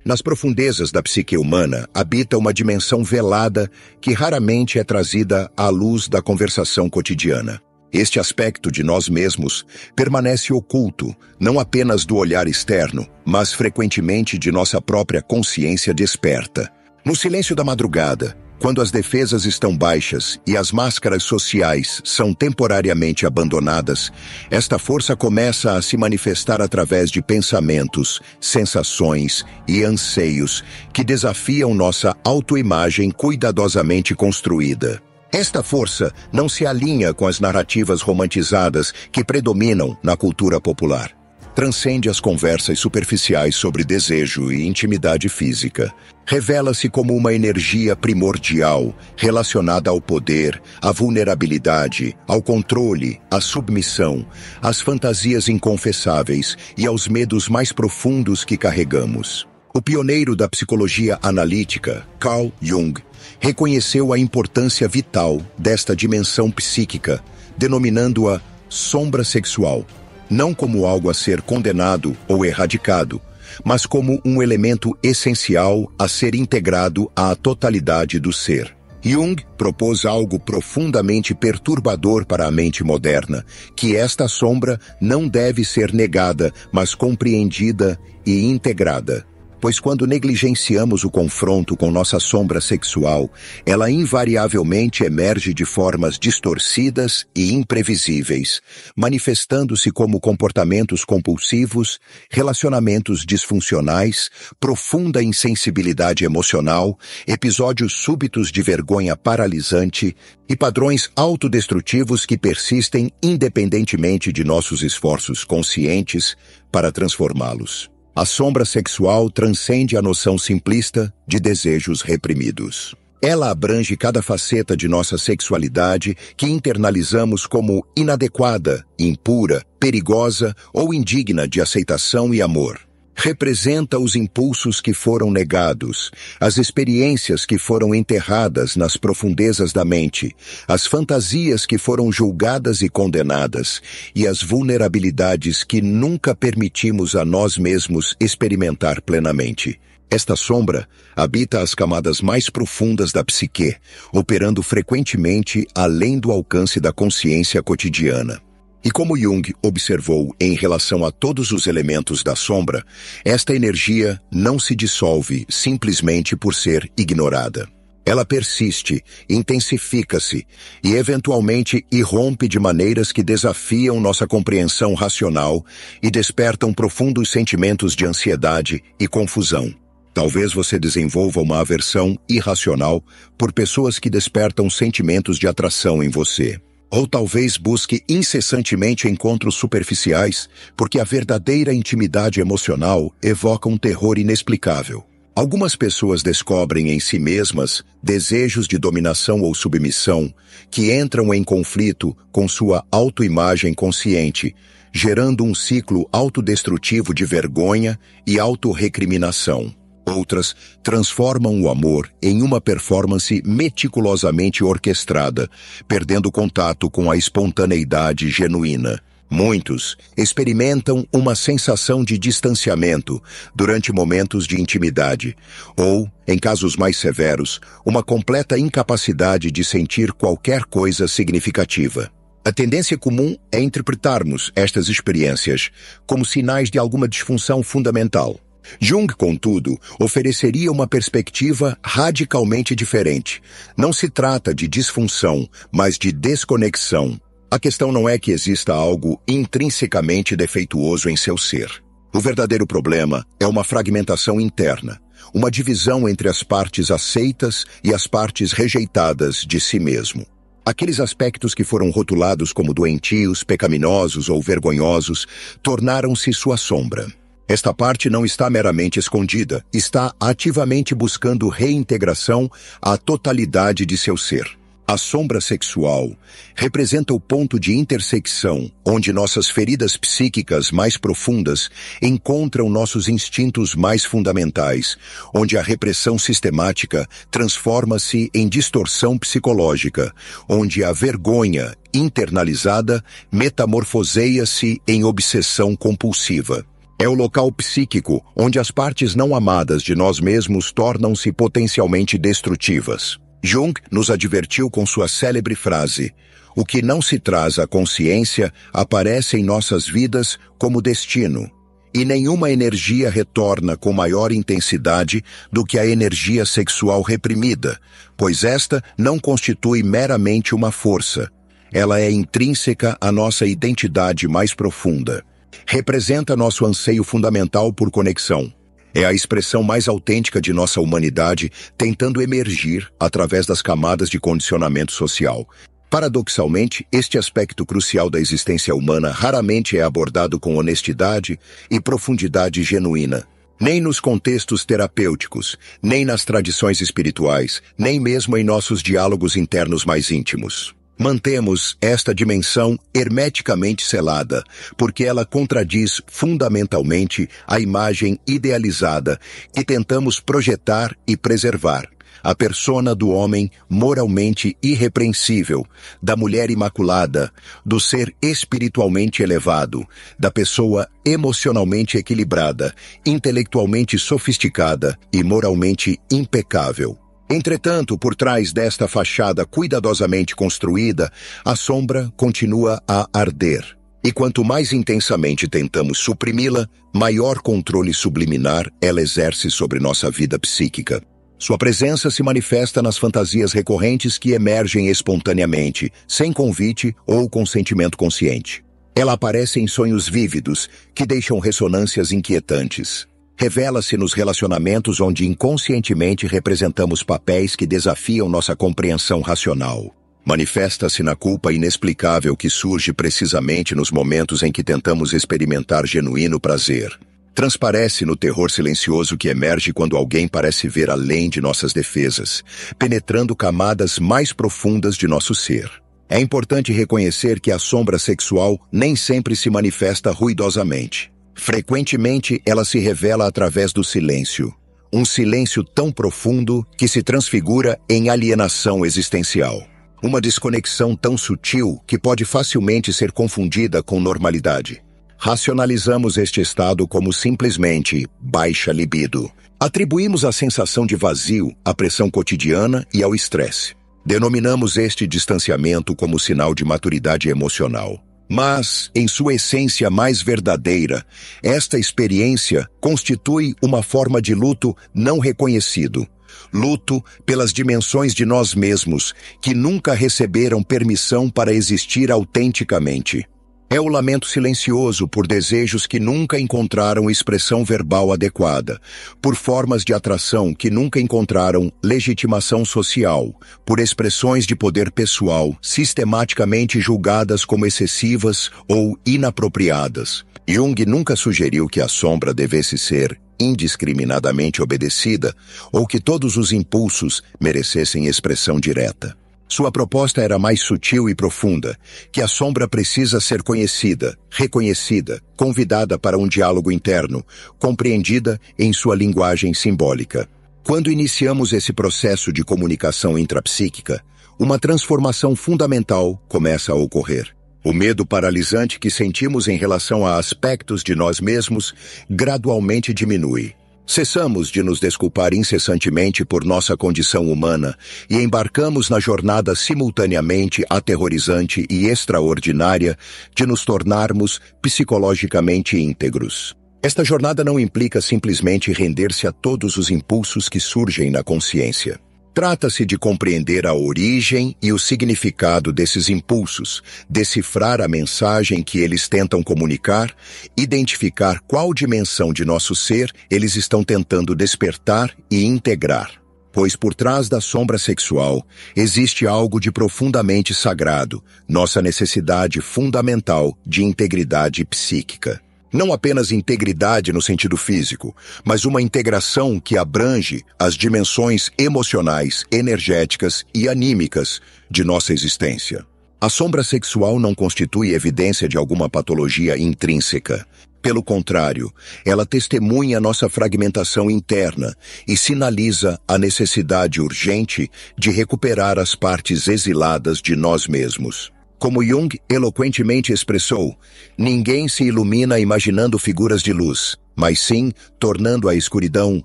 Nas profundezas da psique humana habita uma dimensão velada que raramente é trazida à luz da conversação cotidiana. Este aspecto de nós mesmos permanece oculto, não apenas do olhar externo, mas frequentemente de nossa própria consciência desperta. No silêncio da madrugada, quando as defesas estão baixas e as máscaras sociais são temporariamente abandonadas, esta força começa a se manifestar através de pensamentos, sensações e anseios que desafiam nossa autoimagem cuidadosamente construída. Esta força não se alinha com as narrativas romantizadas que predominam na cultura popular. Transcende as conversas superficiais sobre desejo e intimidade física. Revela-se como uma energia primordial, relacionada ao poder, à vulnerabilidade, ao controle, à submissão, às fantasias inconfessáveis e aos medos mais profundos que carregamos. O pioneiro da psicologia analítica, Carl Jung, reconheceu a importância vital desta dimensão psíquica, denominando-a sombra sexual, não como algo a ser condenado ou erradicado, mas como um elemento essencial a ser integrado à totalidade do ser. Jung propôs algo profundamente perturbador para a mente moderna, que esta sombra não deve ser negada, mas compreendida e integrada. Pois quando negligenciamos o confronto com nossa sombra sexual, ela invariavelmente emerge de formas distorcidas e imprevisíveis, manifestando-se como comportamentos compulsivos, relacionamentos disfuncionais, profunda insensibilidade emocional, episódios súbitos de vergonha paralisante e padrões autodestrutivos que persistem independentemente de nossos esforços conscientes para transformá-los. A sombra sexual transcende a noção simplista de desejos reprimidos. Ela abrange cada faceta de nossa sexualidade que internalizamos como inadequada, impura, perigosa ou indigna de aceitação e amor. Representa os impulsos que foram negados, as experiências que foram enterradas nas profundezas da mente, as fantasias que foram julgadas e condenadas, e as vulnerabilidades que nunca permitimos a nós mesmos experimentar plenamente. Esta sombra habita as camadas mais profundas da psique, operando frequentemente além do alcance da consciência cotidiana. E como Jung observou em relação a todos os elementos da sombra, esta energia não se dissolve simplesmente por ser ignorada. Ela persiste, intensifica-se e eventualmente irrompe de maneiras que desafiam nossa compreensão racional e despertam profundos sentimentos de ansiedade e confusão. Talvez você desenvolva uma aversão irracional por pessoas que despertam sentimentos de atração em você. Ou talvez busque incessantemente encontros superficiais, porque a verdadeira intimidade emocional evoca um terror inexplicável. Algumas pessoas descobrem em si mesmas desejos de dominação ou submissão que entram em conflito com sua autoimagem consciente, gerando um ciclo autodestrutivo de vergonha e autorrecriminação. Outras transformam o amor em uma performance meticulosamente orquestrada, perdendo contato com a espontaneidade genuína. Muitos experimentam uma sensação de distanciamento durante momentos de intimidade, ou, em casos mais severos, uma completa incapacidade de sentir qualquer coisa significativa. A tendência comum é interpretarmos estas experiências como sinais de alguma disfunção fundamental. Jung, contudo, ofereceria uma perspectiva radicalmente diferente. Não se trata de disfunção, mas de desconexão. A questão não é que exista algo intrinsecamente defeituoso em seu ser. O verdadeiro problema é uma fragmentação interna, uma divisão entre as partes aceitas e as partes rejeitadas de si mesmo. Aqueles aspectos que foram rotulados como doentios, pecaminosos ou vergonhosos tornaram-se sua sombra. Esta parte não está meramente escondida, está ativamente buscando reintegração à totalidade de seu ser. A sombra sexual representa o ponto de intersecção onde nossas feridas psíquicas mais profundas encontram nossos instintos mais fundamentais, onde a repressão sistemática transforma-se em distorção psicológica, onde a vergonha internalizada metamorfoseia-se em obsessão compulsiva. É o local psíquico onde as partes não amadas de nós mesmos tornam-se potencialmente destrutivas. Jung nos advertiu com sua célebre frase: "O que não se traz à consciência aparece em nossas vidas como destino, e nenhuma energia retorna com maior intensidade do que a energia sexual reprimida, pois esta não constitui meramente uma força. Ela é intrínseca à nossa identidade mais profunda. Representa nosso anseio fundamental por conexão. É a expressão mais autêntica de nossa humanidade tentando emergir através das camadas de condicionamento social. Paradoxalmente, este aspecto crucial da existência humana raramente é abordado com honestidade e profundidade genuína. Nem nos contextos terapêuticos, nem nas tradições espirituais, nem mesmo em nossos diálogos internos mais íntimos. Mantemos esta dimensão hermeticamente selada, porque ela contradiz fundamentalmente a imagem idealizada que tentamos projetar e preservar. A persona do homem moralmente irrepreensível, da mulher imaculada, do ser espiritualmente elevado, da pessoa emocionalmente equilibrada, intelectualmente sofisticada e moralmente impecável. Entretanto, por trás desta fachada cuidadosamente construída, a sombra continua a arder. E quanto mais intensamente tentamos suprimi-la, maior controle subliminar ela exerce sobre nossa vida psíquica. Sua presença se manifesta nas fantasias recorrentes que emergem espontaneamente, sem convite ou consentimento consciente. Ela aparece em sonhos vívidos, que deixam ressonâncias inquietantes. Revela-se nos relacionamentos onde inconscientemente representamos papéis que desafiam nossa compreensão racional. Manifesta-se na culpa inexplicável que surge precisamente nos momentos em que tentamos experimentar genuíno prazer. Transparece no terror silencioso que emerge quando alguém parece ver além de nossas defesas, penetrando camadas mais profundas de nosso ser. É importante reconhecer que a sombra sexual nem sempre se manifesta ruidosamente. Frequentemente, ela se revela através do silêncio. Um silêncio tão profundo que se transfigura em alienação existencial. Uma desconexão tão sutil que pode facilmente ser confundida com normalidade. Racionalizamos este estado como simplesmente baixa libido. Atribuímos a sensação de vazio à pressão cotidiana e ao estresse. Denominamos este distanciamento como sinal de maturidade emocional. Mas, em sua essência mais verdadeira, esta experiência constitui uma forma de luto não reconhecido. Luto pelas dimensões de nós mesmos, que nunca receberam permissão para existir autenticamente. É o lamento silencioso por desejos que nunca encontraram expressão verbal adequada, por formas de atração que nunca encontraram legitimação social, por expressões de poder pessoal sistematicamente julgadas como excessivas ou inapropriadas. Jung nunca sugeriu que a sombra devesse ser indiscriminadamente obedecida ou que todos os impulsos merecessem expressão direta. Sua proposta era mais sutil e profunda, que a sombra precisa ser conhecida, reconhecida, convidada para um diálogo interno, compreendida em sua linguagem simbólica. Quando iniciamos esse processo de comunicação intrapsíquica, uma transformação fundamental começa a ocorrer. O medo paralisante que sentimos em relação a aspectos de nós mesmos gradualmente diminui. Cessamos de nos desculpar incessantemente por nossa condição humana e embarcamos na jornada simultaneamente aterrorizante e extraordinária de nos tornarmos psicologicamente íntegros. Esta jornada não implica simplesmente render-se a todos os impulsos que surgem na consciência. Trata-se de compreender a origem e o significado desses impulsos, decifrar a mensagem que eles tentam comunicar, identificar qual dimensão de nosso ser eles estão tentando despertar e integrar. Pois por trás da sombra sexual existe algo de profundamente sagrado, nossa necessidade fundamental de integridade psíquica. Não apenas integridade no sentido físico, mas uma integração que abrange as dimensões emocionais, energéticas e anímicas de nossa existência. A sombra sexual não constitui evidência de alguma patologia intrínseca. Pelo contrário, ela testemunha nossa fragmentação interna e sinaliza a necessidade urgente de recuperar as partes exiladas de nós mesmos. Como Jung eloquentemente expressou, ninguém se ilumina imaginando figuras de luz, mas sim tornando a escuridão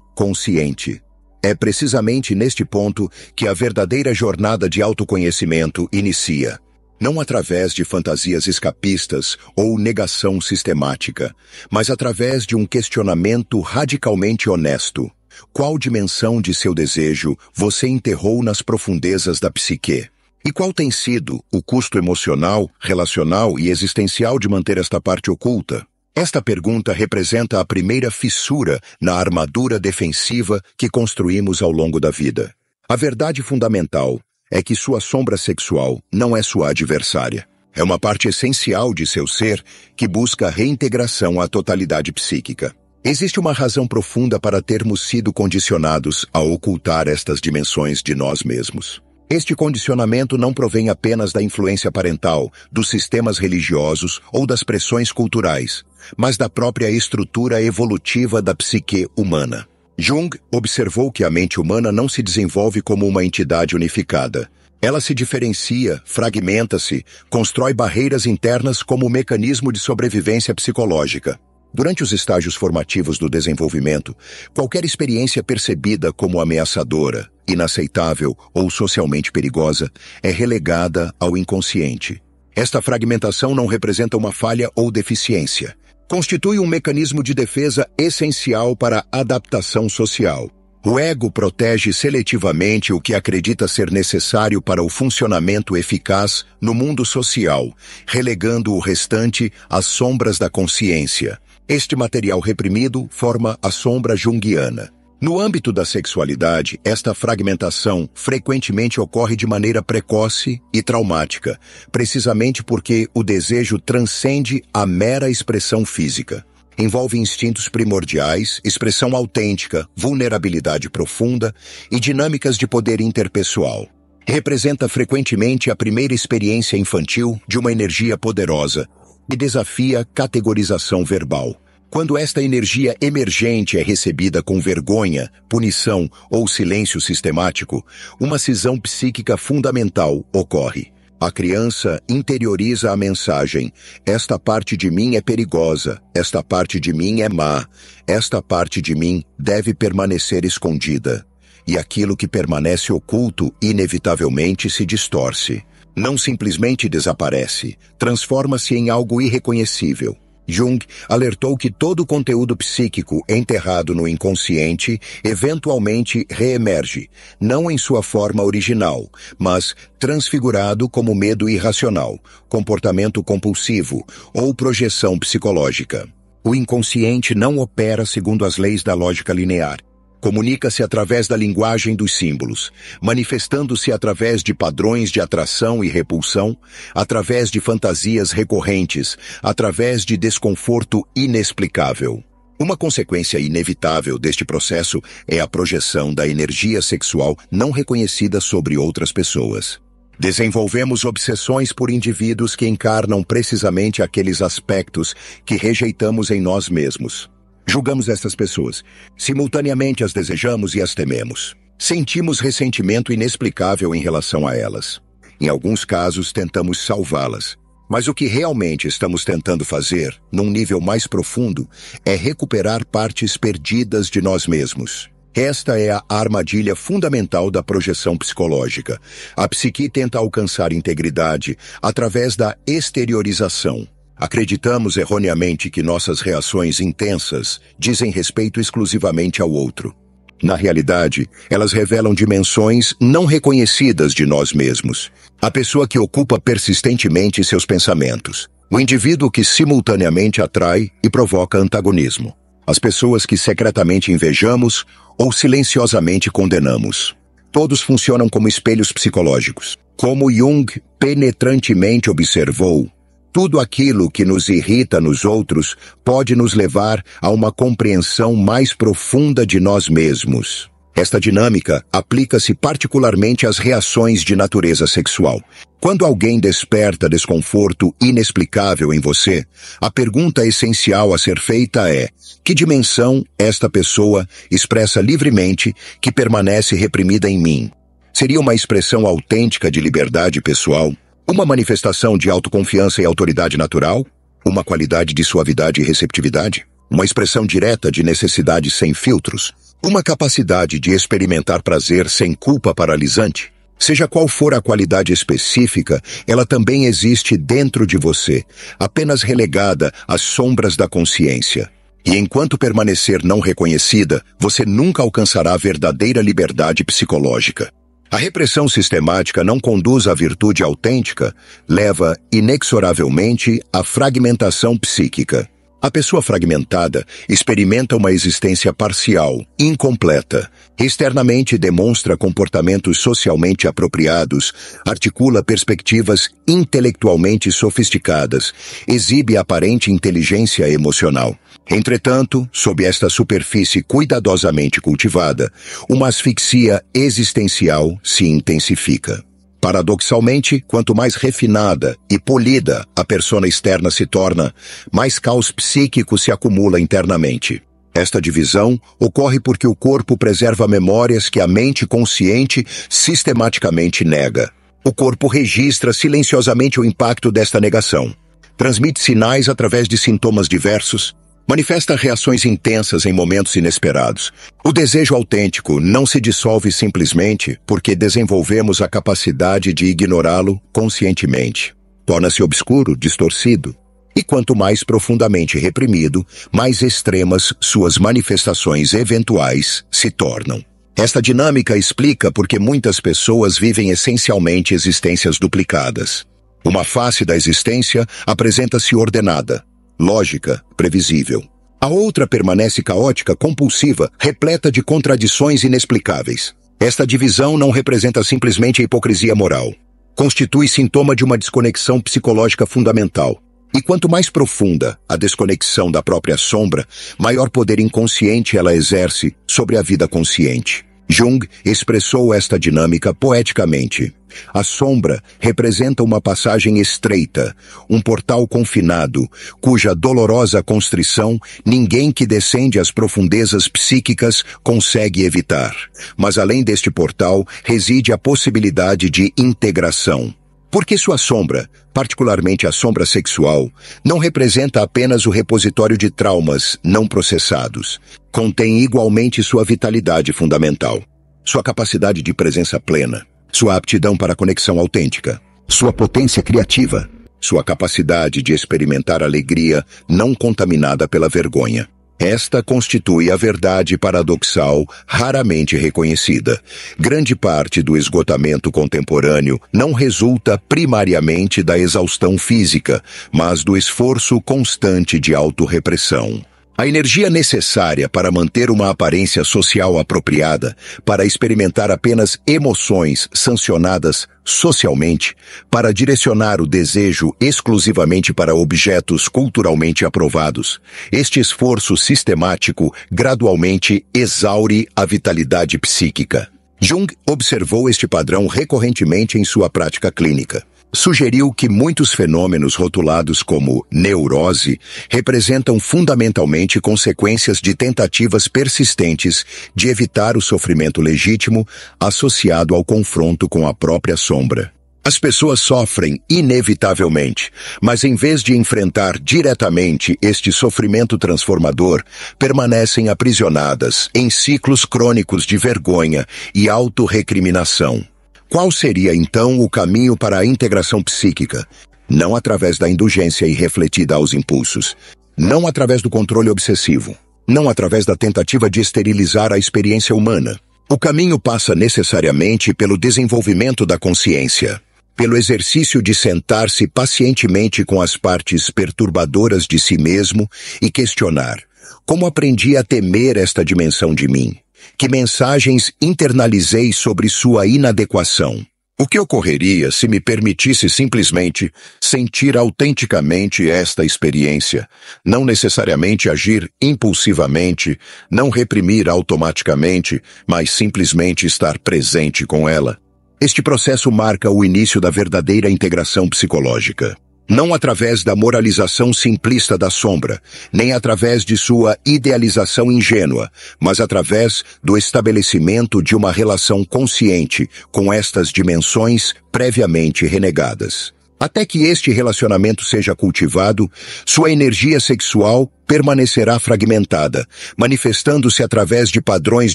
consciente. É precisamente neste ponto que a verdadeira jornada de autoconhecimento inicia. Não através de fantasias escapistas ou negação sistemática, mas através de um questionamento radicalmente honesto. Qual dimensão de seu desejo você enterrou nas profundezas da psique? E qual tem sido o custo emocional, relacional e existencial de manter esta parte oculta? Esta pergunta representa a primeira fissura na armadura defensiva que construímos ao longo da vida. A verdade fundamental é que sua sombra sexual não é sua adversária. É uma parte essencial de seu ser que busca reintegração à totalidade psíquica. Existe uma razão profunda para termos sido condicionados a ocultar estas dimensões de nós mesmos. Este condicionamento não provém apenas da influência parental, dos sistemas religiosos ou das pressões culturais, mas da própria estrutura evolutiva da psique humana. Jung observou que a mente humana não se desenvolve como uma entidade unificada. Ela se diferencia, fragmenta-se, constrói barreiras internas como mecanismo de sobrevivência psicológica. Durante os estágios formativos do desenvolvimento, qualquer experiência percebida como ameaçadora, inaceitável ou socialmente perigosa é relegada ao inconsciente. Esta fragmentação não representa uma falha ou deficiência. Constitui um mecanismo de defesa essencial para a adaptação social. O ego protege seletivamente o que acredita ser necessário para o funcionamento eficaz no mundo social, relegando o restante às sombras da consciência. Este material reprimido forma a sombra junguiana. No âmbito da sexualidade, esta fragmentação frequentemente ocorre de maneira precoce e traumática, precisamente porque o desejo transcende a mera expressão física. Envolve instintos primordiais, expressão autêntica, vulnerabilidade profunda e dinâmicas de poder interpessoal. Representa frequentemente a primeira experiência infantil de uma energia poderosa e desafia categorização verbal. Quando esta energia emergente é recebida com vergonha, punição ou silêncio sistemático, uma cisão psíquica fundamental ocorre. A criança interioriza a mensagem: esta parte de mim é perigosa, esta parte de mim é má, esta parte de mim deve permanecer escondida. E aquilo que permanece oculto inevitavelmente se distorce. Não simplesmente desaparece, transforma-se em algo irreconhecível. Jung alertou que todo o conteúdo psíquico enterrado no inconsciente eventualmente reemerge, não em sua forma original, mas transfigurado como medo irracional, comportamento compulsivo ou projeção psicológica. O inconsciente não opera segundo as leis da lógica linear. Comunica-se através da linguagem dos símbolos, manifestando-se através de padrões de atração e repulsão, através de fantasias recorrentes, através de desconforto inexplicável. Uma consequência inevitável deste processo é a projeção da energia sexual não reconhecida sobre outras pessoas. Desenvolvemos obsessões por indivíduos que encarnam precisamente aqueles aspectos que rejeitamos em nós mesmos. Julgamos estas pessoas. Simultaneamente as desejamos e as tememos. Sentimos ressentimento inexplicável em relação a elas. Em alguns casos, tentamos salvá-las. Mas o que realmente estamos tentando fazer, num nível mais profundo, é recuperar partes perdidas de nós mesmos. Esta é a armadilha fundamental da projeção psicológica. A psique tenta alcançar integridade através da exteriorização. Acreditamos erroneamente que nossas reações intensas dizem respeito exclusivamente ao outro. Na realidade, elas revelam dimensões não reconhecidas de nós mesmos. A pessoa que ocupa persistentemente seus pensamentos. O indivíduo que simultaneamente atrai e provoca antagonismo. As pessoas que secretamente invejamos ou silenciosamente condenamos. Todos funcionam como espelhos psicológicos. Como Jung penetrantemente observou, tudo aquilo que nos irrita nos outros pode nos levar a uma compreensão mais profunda de nós mesmos. Esta dinâmica aplica-se particularmente às reações de natureza sexual. Quando alguém desperta desconforto inexplicável em você, a pergunta essencial a ser feita é: que dimensão esta pessoa expressa livremente que permanece reprimida em mim? Seria uma expressão autêntica de liberdade pessoal? Uma manifestação de autoconfiança e autoridade natural? Uma qualidade de suavidade e receptividade? Uma expressão direta de necessidade sem filtros? Uma capacidade de experimentar prazer sem culpa paralisante? Seja qual for a qualidade específica, ela também existe dentro de você, apenas relegada às sombras da consciência. E enquanto permanecer não reconhecida, você nunca alcançará a verdadeira liberdade psicológica. A repressão sistemática não conduz à virtude autêntica, leva inexoravelmente à fragmentação psíquica. A pessoa fragmentada experimenta uma existência parcial, incompleta. Externamente demonstra comportamentos socialmente apropriados, articula perspectivas intelectualmente sofisticadas, exibe aparente inteligência emocional. Entretanto, sob esta superfície cuidadosamente cultivada, uma asfixia existencial se intensifica. Paradoxalmente, quanto mais refinada e polida a persona externa se torna, mais caos psíquico se acumula internamente. Esta divisão ocorre porque o corpo preserva memórias que a mente consciente sistematicamente nega. O corpo registra silenciosamente o impacto desta negação. Transmite sinais através de sintomas diversos, manifesta reações intensas em momentos inesperados. O desejo autêntico não se dissolve simplesmente porque desenvolvemos a capacidade de ignorá-lo conscientemente. Torna-se obscuro, distorcido. E quanto mais profundamente reprimido, mais extremas suas manifestações eventuais se tornam. Esta dinâmica explica por que muitas pessoas vivem essencialmente existências duplicadas. Uma face da existência apresenta-se ordenada, lógica, previsível. A outra permanece caótica, compulsiva, repleta de contradições inexplicáveis. Esta divisão não representa simplesmente a hipocrisia moral. Constitui sintoma de uma desconexão psicológica fundamental. E quanto mais profunda a desconexão da própria sombra, maior poder inconsciente ela exerce sobre a vida consciente. Jung expressou esta dinâmica poeticamente. A sombra representa uma passagem estreita, um portal confinado, cuja dolorosa constrição ninguém que descende às profundezas psíquicas consegue evitar. Mas além deste portal reside a possibilidade de integração. Porque sua sombra, particularmente a sombra sexual, não representa apenas o repositório de traumas não processados. Contém igualmente sua vitalidade fundamental, sua capacidade de presença plena, sua aptidão para a conexão autêntica, sua potência criativa, sua capacidade de experimentar alegria não contaminada pela vergonha. Esta constitui a verdade paradoxal raramente reconhecida. Grande parte do esgotamento contemporâneo não resulta primariamente da exaustão física, mas do esforço constante de autorrepressão. A energia necessária para manter uma aparência social apropriada, para experimentar apenas emoções sancionadas socialmente, para direcionar o desejo exclusivamente para objetos culturalmente aprovados, este esforço sistemático gradualmente exaure a vitalidade psíquica. Jung observou este padrão recorrentemente em sua prática clínica. Sugeriu que muitos fenômenos rotulados como neurose representam fundamentalmente consequências de tentativas persistentes de evitar o sofrimento legítimo associado ao confronto com a própria sombra. As pessoas sofrem inevitavelmente, mas em vez de enfrentar diretamente este sofrimento transformador, permanecem aprisionadas em ciclos crônicos de vergonha e autorrecriminação. Qual seria, então, o caminho para a integração psíquica? Não através da indulgência irrefletida aos impulsos, não através do controle obsessivo, não através da tentativa de esterilizar a experiência humana. O caminho passa necessariamente pelo desenvolvimento da consciência, pelo exercício de sentar-se pacientemente com as partes perturbadoras de si mesmo e questionar: como aprendi a temer esta dimensão de mim? Que mensagens internalizei sobre sua inadequação? O que ocorreria se me permitisse simplesmente sentir autenticamente esta experiência, não necessariamente agir impulsivamente, não reprimir automaticamente, mas simplesmente estar presente com ela? Este processo marca o início da verdadeira integração psicológica. Não através da moralização simplista da sombra, nem através de sua idealização ingênua, mas através do estabelecimento de uma relação consciente com estas dimensões previamente renegadas. Até que este relacionamento seja cultivado, sua energia sexual permanecerá fragmentada, manifestando-se através de padrões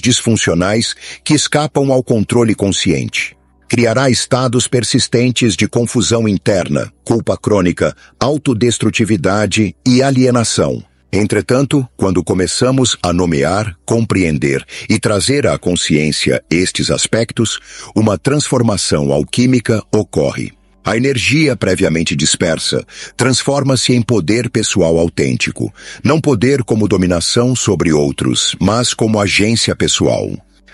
disfuncionais que escapam ao controle consciente. Criará estados persistentes de confusão interna, culpa crônica, autodestrutividade e alienação. Entretanto, quando começamos a nomear, compreender e trazer à consciência estes aspectos, uma transformação alquímica ocorre. A energia previamente dispersa transforma-se em poder pessoal autêntico, não poder como dominação sobre outros, mas como agência pessoal.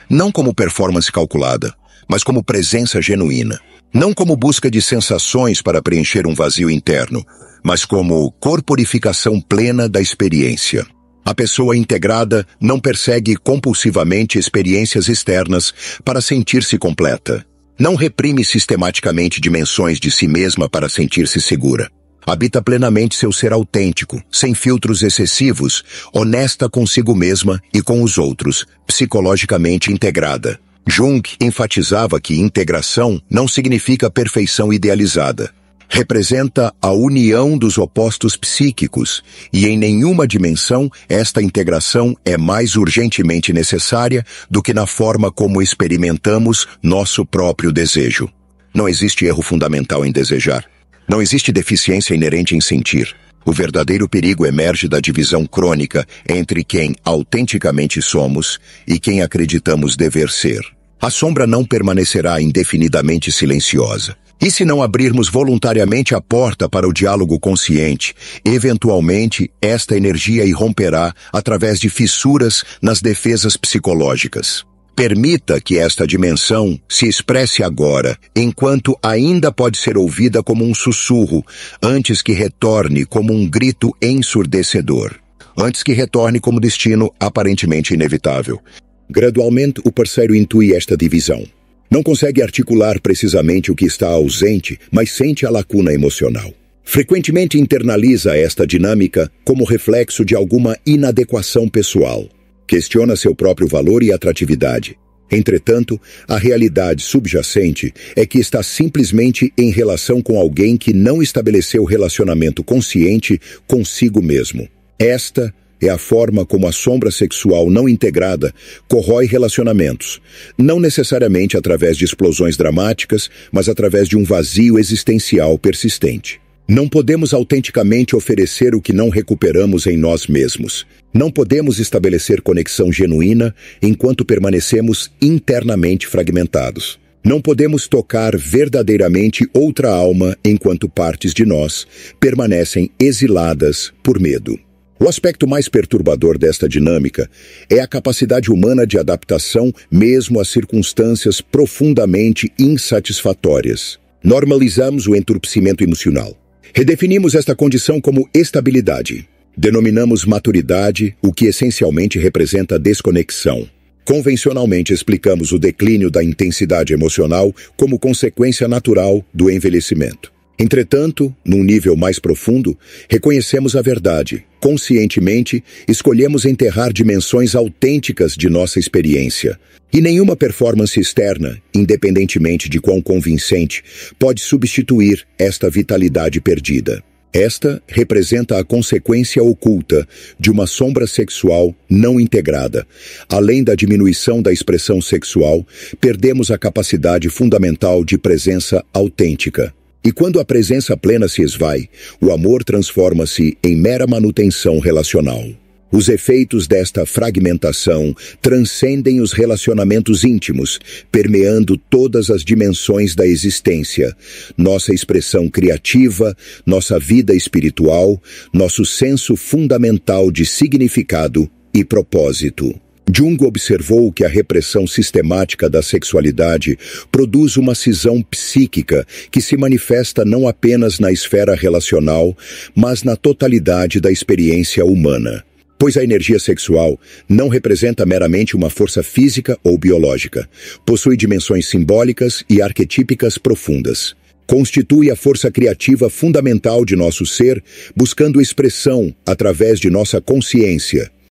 Não como performance calculada, mas como presença genuína. Não como busca de sensações para preencher um vazio interno, mas como corporificação plena da experiência. A pessoa integrada não persegue compulsivamente experiências externas para sentir-se completa. Não reprime sistematicamente dimensões de si mesma para sentir-se segura. Habita plenamente seu ser autêntico, sem filtros excessivos, honesta consigo mesma e com os outros, psicologicamente integrada. Jung enfatizava que integração não significa perfeição idealizada. Representa a união dos opostos psíquicos, e em nenhuma dimensão esta integração é mais urgentemente necessária do que na forma como experimentamos nosso próprio desejo. Não existe erro fundamental em desejar. Não existe deficiência inerente em sentir. O verdadeiro perigo emerge da divisão crônica entre quem autenticamente somos e quem acreditamos dever ser. A sombra não permanecerá indefinidamente silenciosa. E se não abrirmos voluntariamente a porta para o diálogo consciente, eventualmente esta energia irromperá através de fissuras nas defesas psicológicas. Permita que esta dimensão se expresse agora, enquanto ainda pode ser ouvida como um sussurro, antes que retorne como um grito ensurdecedor. Antes que retorne como destino aparentemente inevitável. Gradualmente, o parceiro intui esta divisão. Não consegue articular precisamente o que está ausente, mas sente a lacuna emocional. Frequentemente internaliza esta dinâmica como reflexo de alguma inadequação pessoal. Questiona seu próprio valor e atratividade. Entretanto, a realidade subjacente é que está simplesmente em relação com alguém que não estabeleceu relacionamento consciente consigo mesmo. Esta é a forma como a sombra sexual não integrada corrói relacionamentos, não necessariamente através de explosões dramáticas, mas através de um vazio existencial persistente. Não podemos autenticamente oferecer o que não recuperamos em nós mesmos. Não podemos estabelecer conexão genuína enquanto permanecemos internamente fragmentados. Não podemos tocar verdadeiramente outra alma enquanto partes de nós permanecem exiladas por medo. O aspecto mais perturbador desta dinâmica é a capacidade humana de adaptação mesmo a circunstâncias profundamente insatisfatórias. Normalizamos o entorpecimento emocional. Redefinimos esta condição como estabilidade. Denominamos maturidade, o que essencialmente representa desconexão. Convencionalmente explicamos o declínio da intensidade emocional como consequência natural do envelhecimento. Entretanto, num nível mais profundo, reconhecemos a verdade. Conscientemente, escolhemos enterrar dimensões autênticas de nossa experiência. E nenhuma performance externa, independentemente de quão convincente, pode substituir esta vitalidade perdida. Esta representa a consequência oculta de uma sombra sexual não integrada. Além da diminuição da expressão sexual, perdemos a capacidade fundamental de presença autêntica. E quando a presença plena se esvai, o amor transforma-se em mera manutenção relacional. Os efeitos desta fragmentação transcendem os relacionamentos íntimos, permeando todas as dimensões da existência, nossa expressão criativa, nossa vida espiritual, nosso senso fundamental de significado e propósito. Jung observou que a repressão sistemática da sexualidade produz uma cisão psíquica que se manifesta não apenas na esfera relacional, mas na totalidade da experiência humana. Pois a energia sexual não representa meramente uma força física ou biológica. Possui dimensões simbólicas e arquetípicas profundas. Constitui a força criativa fundamental de nosso ser, buscando expressão através de nossa consciência.